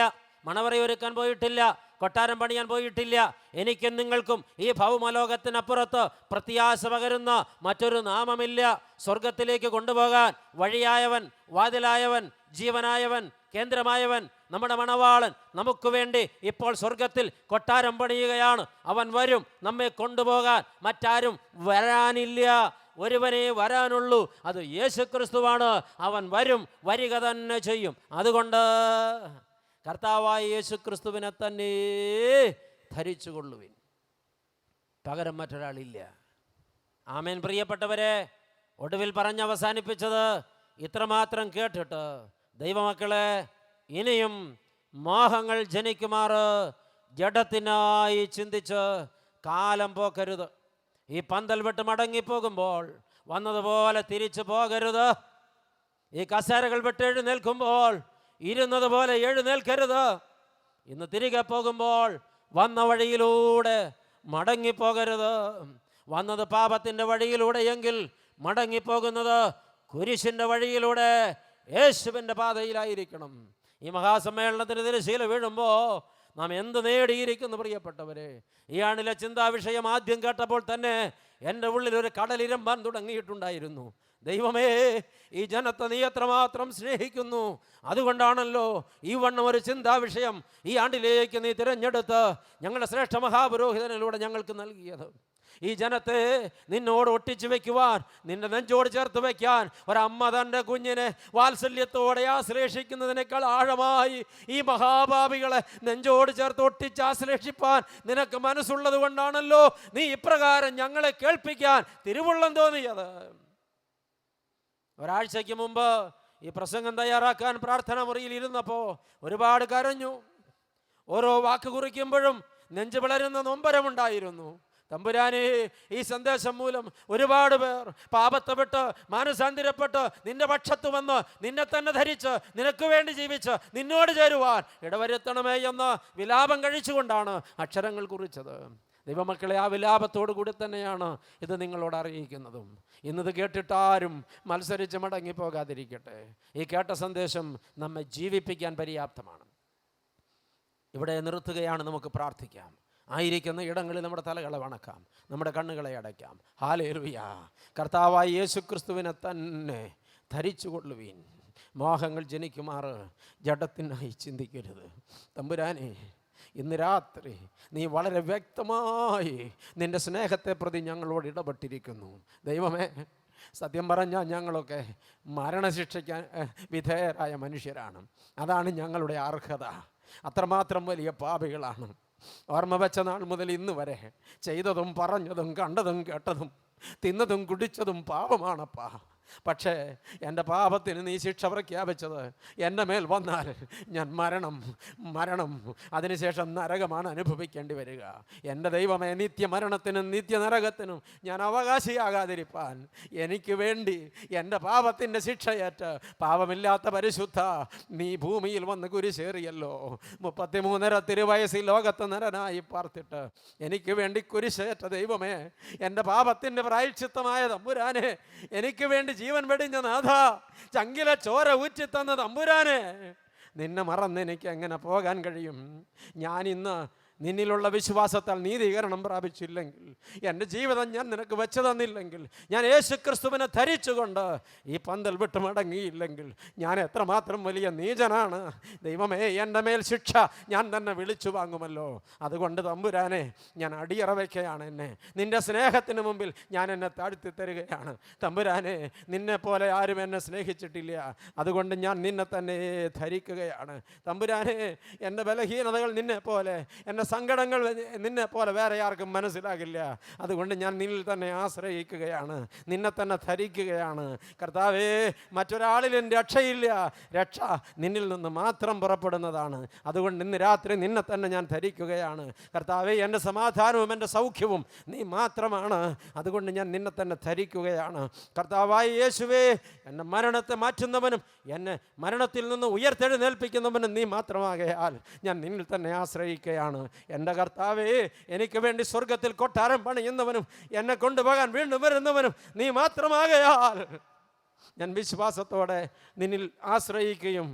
മണവറ ഒരുക്കാൻ പോയിട്ടില്ല, കൊട്ടാരം പണിയാൻ പോയിട്ടില്ല. എനിക്കും നിങ്ങൾക്കും ഈ ഭൗമലോകത്തിനപ്പുറത്ത് പ്രത്യാശ പകരുന്ന മറ്റൊരു നാമമില്ല. സ്വർഗത്തിലേക്ക് കൊണ്ടുപോകാൻ വഴിയായവൻ, വാതിലായവൻ, ജീവനായവൻ, കേന്ദ്രമായവൻ, നമ്മുടെ മണവാളൻ നമുക്ക് വേണ്ടി ഇപ്പോൾ സ്വർഗത്തിൽ കൊട്ടാരം പണിയുകയാണ്. അവൻ വരും നമ്മെ കൊണ്ടുപോകാൻ. മറ്റാരും വരാനില്ല. ഒരുവനേ വരാനുള്ളൂ, അത് യേശുക്രിസ്തുവാണ്. അവൻ വരും, വരിക തന്നെ ചെയ്യും. അതുകൊണ്ട് കർത്താവായ യേശുക്രിസ്തുവിനെ തന്നെ ധരിച്ചുകൊള്ളുവിൻ, പകരം മറ്റൊരാളില്ല. ആമേൻ. പ്രിയപ്പെട്ടവരെ, ഒടുവിൽ പറഞ്ഞവസാനിപ്പിച്ചത് ഇത്രമാത്രം കേട്ടിട്ട്, ദൈവമക്കളെ, ഇനിയും മോഹങ്ങൾ ജനിക്കുമാറ് ജഡത്തിനായി ചിന്തിച്ച് കാലം പോക്കരുത്. ഈ പന്തൽ വിട്ട് മടങ്ങിപ്പോകുമ്പോൾ വന്നതുപോലെ തിരിച്ചു പോകരുത്. ഈ കസേരകൾ വിട്ട് എഴുന്നേൽക്കുമ്പോൾ ഇരുന്നത് പോലെ എഴുന്നേൽക്കരുത്. ഇന്ന് തിരികെ പോകുമ്പോൾ വന്ന വഴിയിലൂടെ മടങ്ങിപ്പോകരുത്. വന്നത് പാപത്തിൻ്റെ വഴിയിലൂടെ എങ്കിൽ മടങ്ങിപ്പോകുന്നത് കുരിശിൻ്റെ വഴിയിലൂടെ യേശുവിൻ്റെ പാതയിലായിരിക്കണം. ഈ മഹാസമ്മേളനത്തിന് തിരശ്ശീല വീഴുമ്പോൾ നാം എന്ത് നേടിയിരിക്കുന്നു പ്രിയപ്പെട്ടവരെ? ഈ ആണ്ടിലെ ചിന്താ വിഷയം ആദ്യം കേട്ടപ്പോൾ തന്നെ എൻ്റെ ഉള്ളിൽ ഒരു കടലിരമ്പാൻ തുടങ്ങിയിട്ടുണ്ടായിരുന്നു. ദൈവമേ, ഈ ജനത്തെ നീ എത്രമാത്രം സ്നേഹിക്കുന്നു. അതുകൊണ്ടാണല്ലോ ഈ വണ്ണം ഒരു ചിന്താ വിഷയം ഈ ആണ്ടിലേക്ക് നീ തിരഞ്ഞെടുത്ത് ഞങ്ങളുടെ ശ്രേഷ്ഠ മഹാപുരോഹിതനിലൂടെ ഞങ്ങൾക്ക് നൽകിയത്. ഈ ജനത്തെ നിന്നോട് ഒട്ടിച്ചു വയ്ക്കുവാൻ, നിന്റെ നെഞ്ചോട് ചേർത്ത് വയ്ക്കാൻ, ഒരമ്മ തൻ്റെ കുഞ്ഞിനെ വാത്സല്യത്തോടെ ആശ്ലേഷിക്കുന്നതിനേക്കാൾ ആഴമായി ഈ മഹാഭാവികളെ നെഞ്ചോട് ചേർത്ത് ഒട്ടിച്ച് ആശ്ലേഷിപ്പാൻ നിനക്ക് മനസ്സുള്ളത് കൊണ്ടാണല്ലോ നീ ഇപ്രകാരം ഞങ്ങളെ കേൾപ്പിക്കാൻ തിരുവുള്ളം തോന്നിയത്. ഒരാഴ്ചയ്ക്ക് മുമ്പ് ഈ പ്രസംഗം തയ്യാറാക്കാൻ പ്രാർത്ഥന മുറിയിൽ ഇരുന്നപ്പോൾ ഒരുപാട് കരഞ്ഞു. ഓരോ വാക്ക് കുറിക്കുമ്പോഴും നെഞ്ചു പിളരുന്ന നൊമ്പരമുണ്ടായിരുന്നു. തമ്പുരാനെ, ഈ സന്ദേശം മൂലം ഒരുപാട് പേർ പാപത്തെ വിട്ട് മാനസാന്തരപ്പെട്ട് നിന്റെ പക്ഷത്ത് വന്ന് നിന്നെ തന്നെ ധരിച്ച് നിനക്ക് വേണ്ടി ജീവിച്ച് നിന്നോട് ചേരുവാൻ ഇടവരുത്തണമേ എന്ന് വിലാപം കഴിച്ചുകൊണ്ടാണ് അക്ഷരങ്ങൾ കുറിച്ചത്. ദൈവമക്കളെ, ആ വിലാപത്തോടു കൂടി തന്നെയാണ് ഇത് നിങ്ങളോട് അറിയിക്കുന്നതും. ഇന്നത് കേട്ടിട്ടാരും മത്സരിച്ച് മടങ്ങിപ്പോകാതിരിക്കട്ടെ. ഈ കേട്ട സന്ദേശം നമ്മെ ജീവിപ്പിക്കാൻ പര്യാപ്തമാണ്. ഇവിടെ നിർത്തുകയാണ്. നമുക്ക് പ്രാർത്ഥിക്കാം. ആയിരിക്കുന്ന ഇടങ്ങളിൽ നമ്മുടെ തലകളെ വണക്കാം, നമ്മുടെ കണ്ണുകളെ അടയ്ക്കാം. ഹല്ലേലൂയ. കർത്താവായ യേശുക്രിസ്തുവിനെ തന്നെ ധരിച്ചുകൊള്ളുവീൻ. മോഹങ്ങൾ ജനിക്കുമാറ് ജഡത്തിനായി ചിന്തിക്കരുത്. തമ്പുരാനെ, ഇന്ന് രാത്രി നീ വളരെ വ്യക്തമായി നിൻ്റെ സ്നേഹത്തെ പ്രതി ഞങ്ങളോട് ഇടപെട്ടിരിക്കുന്നു. ദൈവമേ, സത്യം പറഞ്ഞാൽ ഞങ്ങളൊക്കെ മരണശിക്ഷയ്ക്ക് വിധേയരായ മനുഷ്യരാണ്. അതാണ് ഞങ്ങളുടെ അർഹത. അത്രമാത്രം വലിയ പാപികളാണ്. ഓർമ്മ വെച്ച നാൾ മുതൽ ഇന്ന് വരെ ചെയ്തതും പറഞ്ഞതും കണ്ടതും കേട്ടതും തിന്നതും കുടിച്ചതും പാപമാണപ്പാ. പക്ഷേ എൻ്റെ പാപത്തിന് നീ ശിക്ഷ പ്രഖ്യാപിച്ചത് എൻ്റെ മേൽ വന്നാൽ ഞാൻ മരണം അതിനുശേഷം നരകമാണ് അനുഭവിക്കേണ്ടി വരിക. എൻ്റെ ദൈവമേ, നിത്യമരണത്തിനും നിത്യനരകത്തിനും ഞാൻ അവകാശിയാകാതിരിപ്പാൻ എനിക്ക് വേണ്ടി എൻ്റെ പാപത്തിൻ്റെ ശിക്ഷയേറ്റ് പാപമില്ലാത്ത പരിശുദ്ധ നീ ഭൂമിയിൽ വന്ന് കുരിശേറിയല്ലോ. 33.5 തിരുവയസ്സിൽ ലോകത്ത് നരനായി പാർത്തിട്ട് എനിക്ക് വേണ്ടി കുരിശേറ്റ ദൈവമേ, എൻ്റെ പാപത്തിൻ്റെ പ്രായശ്ചിത്തമായ തമ്പുരാനെ, എനിക്ക് വേണ്ടി ജീവൻ വെടിഞ്ഞ നാഥ, ചങ്കിലെ ചോര ഊറ്റിത്തന്ന തമ്പുരാനെ, നിന്നെ മറന്ന് എനിക്ക് എങ്ങനെ പോകാൻ കഴിയും? ഞാനിന്ന് നിന്നിലുള്ള വിശ്വാസത്താൽ നീതീകരണം പ്രാപിച്ചില്ലെങ്കിൽ, എൻ്റെ ജീവിതം ഞാൻ നിനക്ക് വെച്ചു തന്നില്ലെങ്കിൽ, ഞാൻ യേശുക്രിസ്തുവിനെ ധരിച്ചുകൊണ്ട് ഈ പന്തൽ വിട്ട് മടങ്ങിയില്ലെങ്കിൽ ഞാൻ എത്രമാത്രം വലിയ നീചനാണ്. ദൈവമേ, എൻ്റെ മേൽ ശിക്ഷ ഞാൻ തന്നെ വിളിച്ചു വാങ്ങുമല്ലോ. അതുകൊണ്ട് തമ്പുരാനെ, ഞാൻ അടിയറ വയ്ക്കുകയാണ്. നിൻ്റെ സ്നേഹത്തിന് മുമ്പിൽ ഞാൻ എന്നെ താഴ്ത്തി തരികയാണ്. തമ്പുരാനെ, നിന്നെപ്പോലെ ആരും എന്നെ സ്നേഹിച്ചിട്ടില്ല. അതുകൊണ്ട് ഞാൻ നിന്നെ തന്നെ ധരിക്കുകയാണ്. തമ്പുരാനെ, എൻ്റെ ബലഹീനതകൾ നിന്നെപ്പോലെ, എൻ്റെ സങ്കടങ്ങൾ നിന്നെ പോലെ വേറെ ആർക്കും മനസ്സിലാകില്ല. അതുകൊണ്ട് ഞാൻ നിന്നിൽ തന്നെ ആശ്രയിക്കുകയാണ്, നിന്നെ തന്നെ ധരിക്കുകയാണ്. കർത്താവേ, മറ്റൊരാളിലും രക്ഷയില്ല. രക്ഷ നിന്നിൽ നിന്ന് മാത്രം പുറപ്പെടുന്നതാണ്. അതുകൊണ്ട് ഇന്ന് രാത്രി നിന്നെ തന്നെ ഞാൻ ധരിക്കുകയാണ്. കർത്താവേ, എൻ്റെ സമാധാനവും എൻ്റെ സൗഖ്യവും നീ മാത്രമാണ്. അതുകൊണ്ട് ഞാൻ നിന്നെ തന്നെ ധരിക്കുകയാണ്. കർത്താവായ യേശുവേ, എൻ്റെ മരണത്തെ മാറ്റുന്നവനും എന്നെ മരണത്തിൽ നിന്ന് ഉയർത്തെഴുന്നേൽപ്പിക്കുന്നവനും നീ മാത്രമാകയാൽ ഞാൻ നിന്നിൽ തന്നെ ആശ്രയിക്കുകയാണ്. എൻ്റെ കർത്താവേ, എനിക്ക് വേണ്ടി സ്വർഗത്തിൽ കൊട്ടാരം പണിയുന്നവനും എന്നെ കൊണ്ടുപോകാൻ വീണ്ടും വരുന്നവനും നീ മാത്രമാകയാൽ ഞാൻ വിശ്വാസത്തോടെ നിന്നിൽ ആശ്രയിക്കുകയും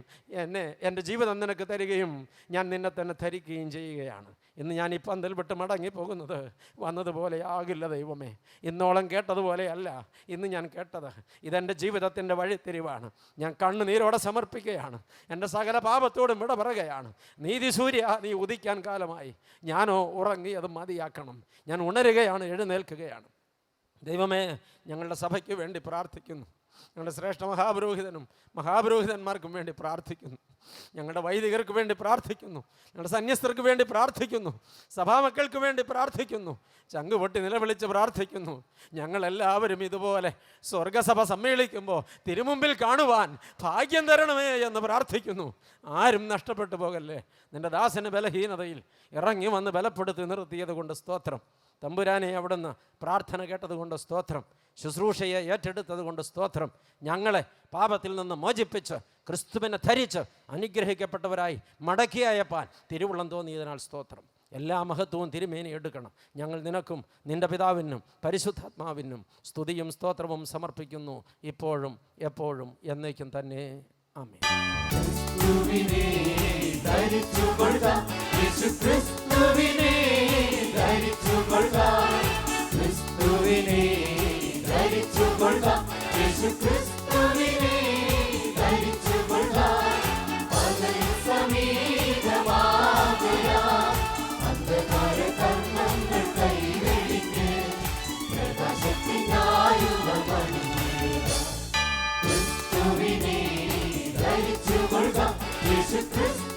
എൻ്റെ ജീവിതം നിനക്ക് തരികയും ഞാൻ നിന്നെ തന്നെ ധരിക്കുകയും ചെയ്യുകയാണ്. ഇന്ന് ഞാൻ ഈ പന്തൽ വിട്ട് മടങ്ങി പോകുന്നത് വന്നതുപോലെ ആകില്ല ദൈവമേ. ഇന്നോളം കേട്ടതുപോലെയല്ല ഇന്ന് ഞാൻ കേട്ടത്. ഇതെൻ്റെ ജീവിതത്തിൻ്റെ വഴിത്തിരിവാണ്. ഞാൻ കണ്ണുനീരോടെ സമർപ്പിക്കുകയാണ്. എൻ്റെ സകല പാപത്തോടും വിട പറയുകയാണ്. നീതി സൂര്യ, നീ ഉദിക്കാൻ കാലമായി. ഞാനോ ഉറങ്ങി അത് മതിയാക്കണം. ഞാൻ ഉണരുകയാണ്, എഴുന്നേൽക്കുകയാണ്. ദൈവമേ, ഞങ്ങളുടെ സഭയ്ക്ക് വേണ്ടി പ്രാർത്ഥിക്കുന്നു. ഞങ്ങളുടെ ശ്രേഷ്ഠ മഹാപുരോഹിതന്മാർക്കും വേണ്ടി പ്രാർത്ഥിക്കുന്നു. ഞങ്ങളുടെ വൈദികർക്ക് വേണ്ടി പ്രാർത്ഥിക്കുന്നു. ഞങ്ങളുടെ സന്യസ്തർക്ക് വേണ്ടി പ്രാർത്ഥിക്കുന്നു. സഭാമക്കൾക്ക് വേണ്ടി പ്രാർത്ഥിക്കുന്നു. ചങ്കുപൊട്ടി നിലവിളിച്ച് പ്രാർത്ഥിക്കുന്നു. ഞങ്ങളെല്ലാവരും ഇതുപോലെ സ്വർഗസഭ സമ്മേളിക്കുമ്പോൾ തിരുമുമ്പിൽ കാണുവാൻ ഭാഗ്യം തരണമേ എന്ന് പ്രാർത്ഥിക്കുന്നു. ആരും നഷ്ടപ്പെട്ടു പോകല്ലേ. നിൻ്റെ ദാസന് ബലഹീനതയിൽ ഇറങ്ങി വന്ന് ബലപ്പെടുത്തി നിർത്തിയത് കൊണ്ട് സ്തോത്രം. തമ്പുരാനെ, അവിടുന്ന് പ്രാർത്ഥന കേട്ടതുകൊണ്ട് സ്തോത്രം. ശുശ്രൂഷയെ ഏറ്റെടുത്തത് കൊണ്ട് സ്തോത്രം. ഞങ്ങളെ പാപത്തിൽ നിന്ന് മോചിപ്പിച്ച് ക്രിസ്തുവിനെ ധരിച്ച് അനുഗ്രഹിക്കപ്പെട്ടവരായി മടക്കി അയപ്പാൻ തിരുവുള്ളം തോന്നിയതിനാൽ സ്തോത്രം. എല്ലാ മഹത്വവും തിരുമേനി എടുക്കണം. ഞങ്ങൾ നിനക്കും നിൻ്റെ പിതാവിനും പരിശുദ്ധാത്മാവിനും സ്തുതിയും സ്തോത്രവും സമർപ്പിക്കുന്നു, ഇപ്പോഴും എപ്പോഴും എന്നേക്കും തന്നെ. ആമേൻ. യേശു ക്രിസ്തു